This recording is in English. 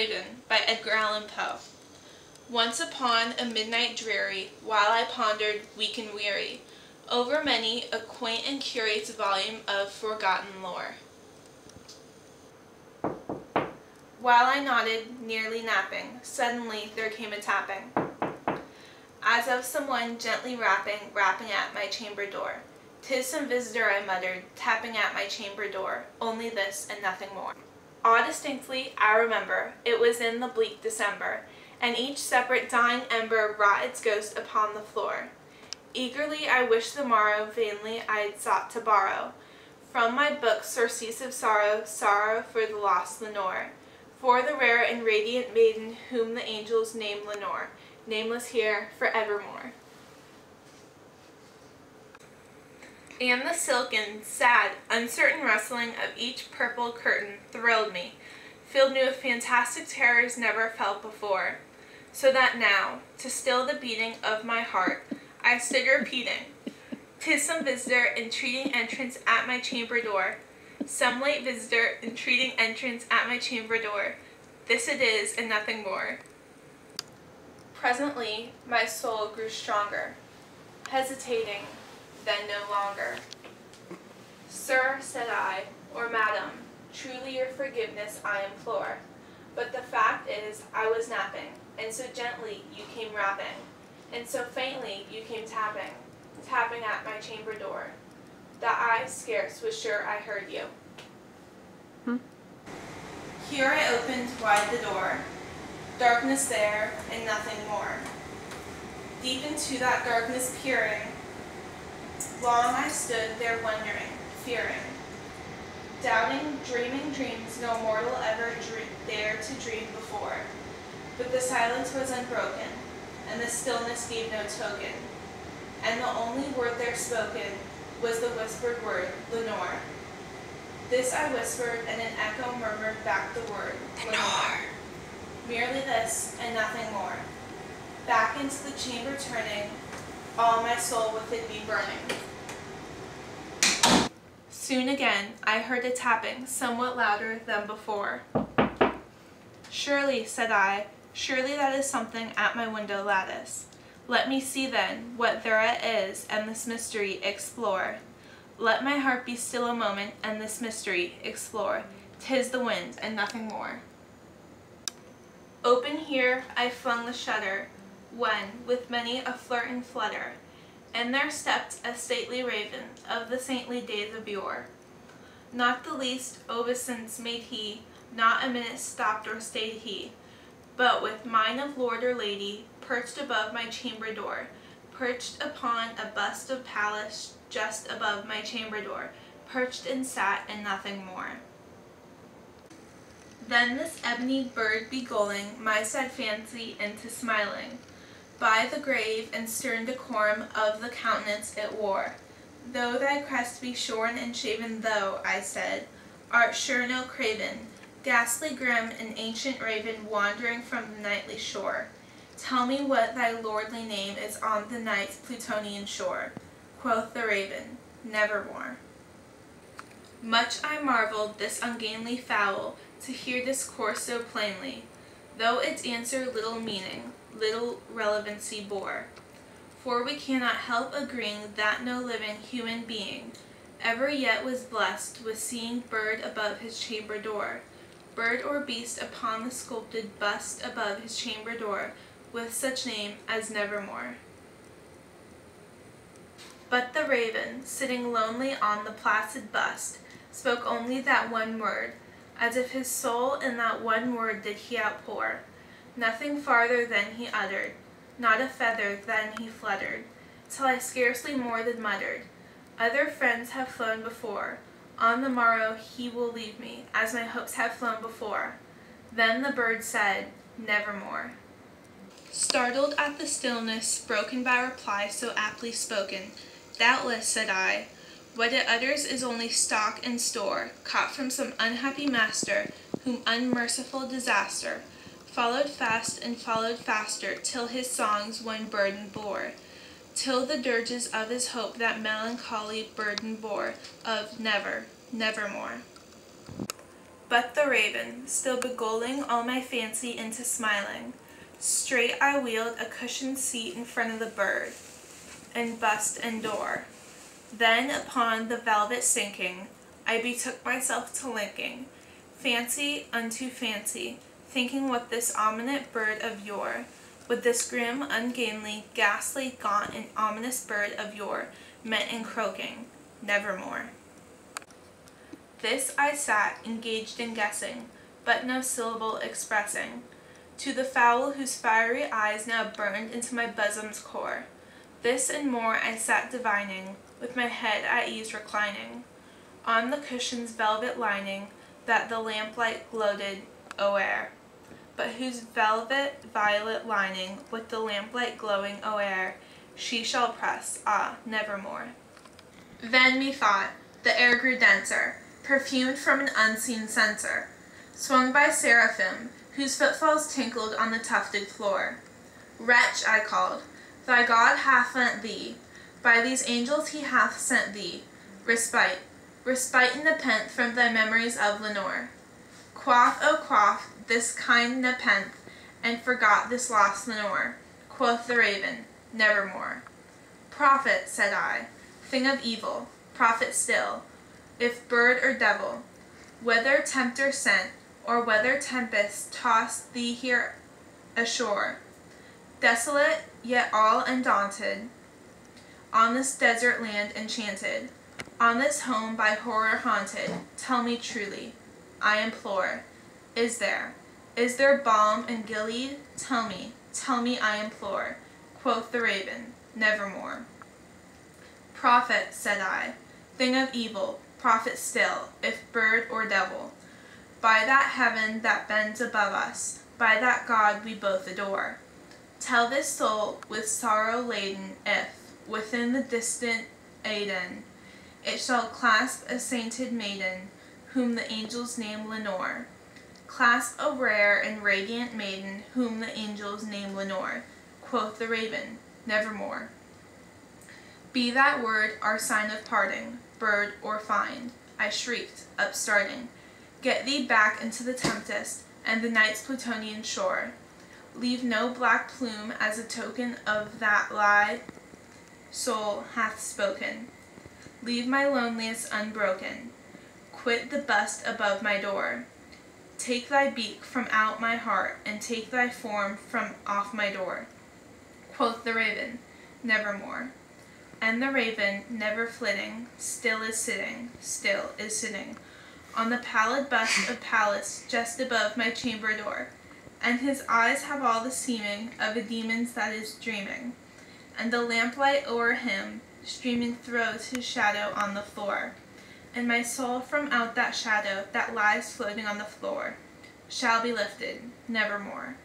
Ravenn by Edgar Allan Poe. Once upon a midnight dreary, while I pondered, weak and weary, over many a quaint and curious volume of forgotten lore. While I nodded, nearly napping, suddenly there came a tapping, as of someone gently rapping at my chamber door. "'Tis some visitor," I muttered, tapping at my chamber door, only this and nothing more. All distinctly I remember, it was in the bleak December, and each separate dying ember wrought its ghost upon the floor. Eagerly I wished the morrow, vainly I had sought to borrow from my book surcease of sorrow, sorrow for the lost Lenore, for the rare and radiant maiden whom the angels name Lenore, nameless here for evermore. And the silken, sad, uncertain rustling of each purple curtain thrilled me, filled me with fantastic terrors never felt before, so that now, to still the beating of my heart, I stood repeating, "'Tis some visitor entreating entrance at my chamber door, some late visitor entreating entrance at my chamber door. This it is and nothing more." Presently my soul grew stronger, hesitating, then no longer. "Sir," said I, "or madam, truly your forgiveness I implore, but the fact is I was napping, and so gently you came rapping, and so faintly you came tapping, tapping at my chamber door, that I scarce was sure I heard you." Here I opened wide the door, darkness there and nothing more. Deep into that darkness peering, long I stood there wondering, fearing, doubting, dreaming dreams no mortal ever dared to dream before. But the silence was unbroken, and the stillness gave no token, and the only word there spoken was the whispered word, "Lenore." This I whispered, and an echo murmured back the word, "Lenore." Merely this, and nothing more. Back into the chamber turning, all my soul within me burning. Soon again I heard a tapping, somewhat louder than before. "Surely," said I, "surely that is something at my window lattice. Let me see then what thereat is, and this mystery explore. Let my heart be still a moment, and this mystery explore. 'Tis the wind, and nothing more." Open here I flung the shutter, when, with many a flirt and flutter, and there stepped a stately raven of the saintly days of yore. Not the least obeisance made he, not a minute stopped or stayed he, but with mien of lord or lady, perched above my chamber door, perched upon a bust of Pallas just above my chamber door, perched and sat and nothing more. Then this ebony bird beguiling my sad fancy into smiling, by the grave and stern decorum of the countenance it wore. "Though thy crest be shorn and shaven, thou," I said, "art sure no craven, ghastly grim, an ancient raven wandering from the nightly shore. Tell me what thy lordly name is on the night's Plutonian shore." Quoth the raven, "Nevermore." Much I marveled this ungainly fowl to hear discourse so plainly, though its answer little meaning, little relevancy bore. For we cannot help agreeing that no living human being ever yet was blessed with seeing bird above his chamber door, bird or beast upon the sculpted bust above his chamber door, with such name as Nevermore. But the raven, sitting lonely on the placid bust, spoke only that one word, as if his soul in that one word did he outpour. Nothing farther than he uttered, not a feather than he fluttered, till I scarcely more than muttered, "Other friends have flown before, on the morrow he will leave me, as my hopes have flown before." Then the bird said, "Nevermore." Startled at the stillness broken by reply so aptly spoken, "Doubtless," said I, "what it utters is only stock and store, caught from some unhappy master, whom unmerciful disaster followed fast and followed faster, till his songs one burden bore, till the dirges of his hope that melancholy burden bore, of never, nevermore." But the raven, still beguiling all my fancy into smiling, straight I wheeled a cushioned seat in front of the bird, and bust and door. Then upon the velvet sinking, I betook myself to linking fancy unto fancy, thinking what this ominous bird of yore, with this grim, ungainly, ghastly, gaunt, and ominous bird of yore, meant in croaking, nevermore. This I sat, engaged in guessing, but no syllable expressing, to the fowl whose fiery eyes now burned into my bosom's core. This and more I sat divining, with my head at ease reclining, on the cushion's velvet lining, that the lamplight gloated o'er, but whose velvet violet lining, with the lamplight glowing o'er, she shall press, ah, nevermore. Then methought the air grew denser, perfumed from an unseen censer, swung by seraphim, whose footfalls tinkled on the tufted floor. Wretch, I called, thy God hath lent thee, by these angels he hath sent thee, respite, respite and nepenthe from thy memories of Lenore. Quaff, oh quaff, this kind nepenthe, and forgot this lost Lenore. Quoth the raven, nevermore. Prophet, said I, thing of evil, prophet still, if bird or devil, whether tempter sent, or whether tempest tossed thee here ashore, desolate, yet all undaunted, on this desert land enchanted, on this home by horror haunted, tell me truly, I implore, is there balm in Gilead? Tell me, I implore. Quoth the raven, nevermore. Prophet, said I, thing of evil, prophet still, if bird or devil, by that heaven that bends above us, by that God we both adore, tell this soul with sorrow laden if, within the distant Aidenn, it shall clasp a sainted maiden, whom the angels name Lenore. Clasp a rare and radiant maiden, whom the angels name Lenore. Quoth the raven, nevermore. Be that word our sign of parting, bird or find, I shrieked, upstarting. Get thee back into the tempest, and the night's Plutonian shore. Leave no black plume as a token of that lie soul hath spoken. Leave my loneliest unbroken. Quit the bust above my door. Take thy beak from out my heart, and take thy form from off my door. Quoth the raven, nevermore. And the raven, never flitting, still is sitting, on the pallid bust of Pallas just above my chamber door, and his eyes have all the seeming of a demon's that is dreaming, and the lamplight o'er him streaming throws his shadow on the floor, and my soul from out that shadow that lies floating on the floor shall be lifted, nevermore.